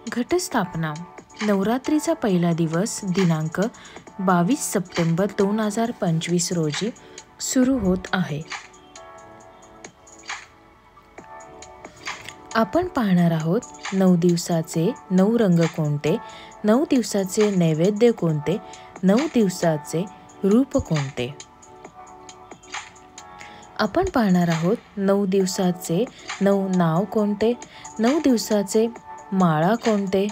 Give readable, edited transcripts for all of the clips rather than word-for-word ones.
घटस्थापना नवरात्रीचा पहिला दिवस दिनांक 22 सप्टेंबर 2025 रोजी सुरू होत आहे. आपण पाहणार आहोत 9 दिवसाचे 9 रंग कोणते, 9 दिवसाचे नैवेद्य कोणते, 9 दिवसाचे रूप कोणते. आपण पाहणार आहोत 9 दिवसाचे 9 नाव कोणते, 9 दिवसाचे माळा कोणते.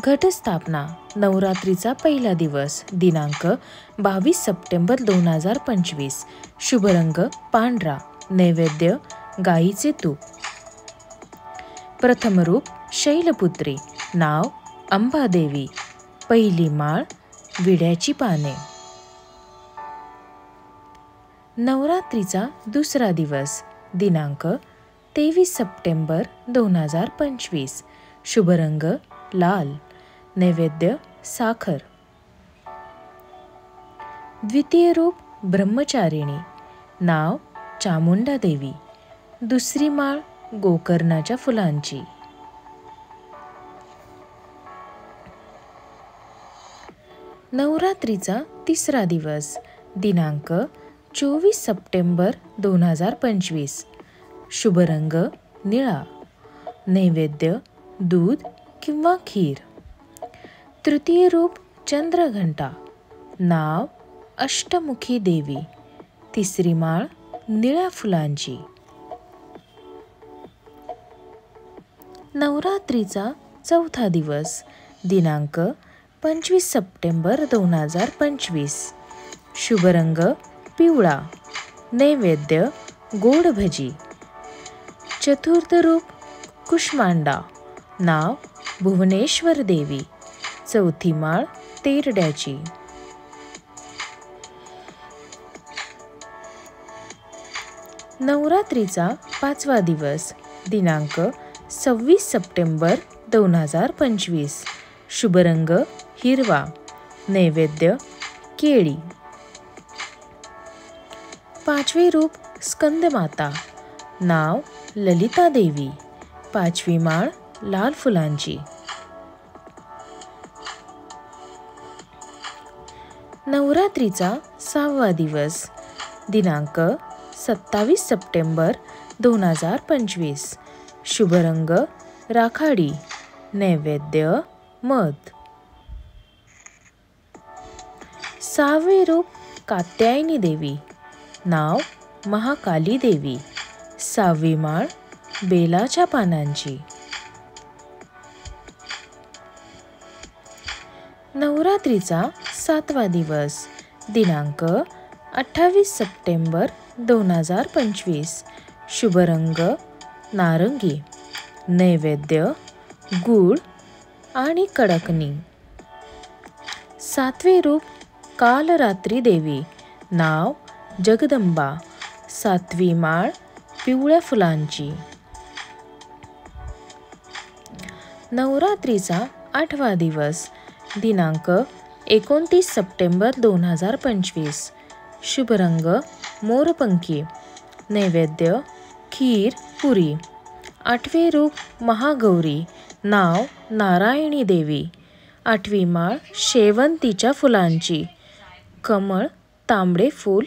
घटस्थापना नवरात्रीचा पहिला दिवस दिनांक 22 सप्टेंबर 2025. शुभ रंग पांढरा, नैवेद्य गाईचे तूप. प्रथम रूप शैलपुत्री, नाव अंबादेवी. पहिली माळ विड्याची पाने. नवरात्रीचा दुसरा दिवस दिनांक 23 सप्टेंबर 2025. शुभ रंग लाल, नैवेद्य साखर. द्वितीय रूप ब्रह्मचारिणी, नाव चामुंडा देवी. दुसरी माळ गोकर्णाच्या फुलांची. नवरात्रीचा तिसरा दिवस दिनांक 24 सप्टेंबर 2025. शुभ रंग निळा, नैवेद्य दूध किंवा खीर. तृतीय रूप चंद्रघंटा, नाव अष्टमुखी देवी. तिसरी माळ निळ्या फुलांची. नवरात्रीचा चौथा दिवस दिनांक 25 सप्टेंबर 2025. शुभ रंग पिवळा, नैवेद्य गोड भजी. चतुर्थ रूप कुष्मांडा, नाव भुवनेश्वर देवी. चौथी माळ तेरड्याची. नवरात्रीचा पाचवा दिवस दिनांक 26 सप्टेंबर 2025. शुभ रंग हिरवा, नैवेद्य केळी. पाचवे रूप स्कंदमाता, नाव ललिता देवी. पाचवी माळ लाल फुलांची. नवरात्रीचा सहावा दिवस दिनांक 27 सप्टेंबर 2025. शुभ रंग राखाडी, नैवेद्य मध. सहावे रूप कात्यायनी देवी, नाव महाकाली देवी. सहावी माळ बेलाच्या पानांची. नवरात्रीचा सातवा दिवस दिनांक 28 सप्टेंबर 2025. शुभ रंग नारंगी, नैवेद्य गूळ आणि कडकणी. सातवे रूप कालरात्री देवी, नाव जगदंबा. सातवी माळ पिवळ्या फुलांची. नवरात्रीचा आठवा दिवस दिनांक 29 सप्टेंबर 2025. शुभ रंग मोरपंखी, नैवेद्य खीर पुरी. आठवे रूप महागौरी, नाव नारायणी देवी. आठवी माळ शेवंतीच्या फुलांची. कमळ, तांबडे फूल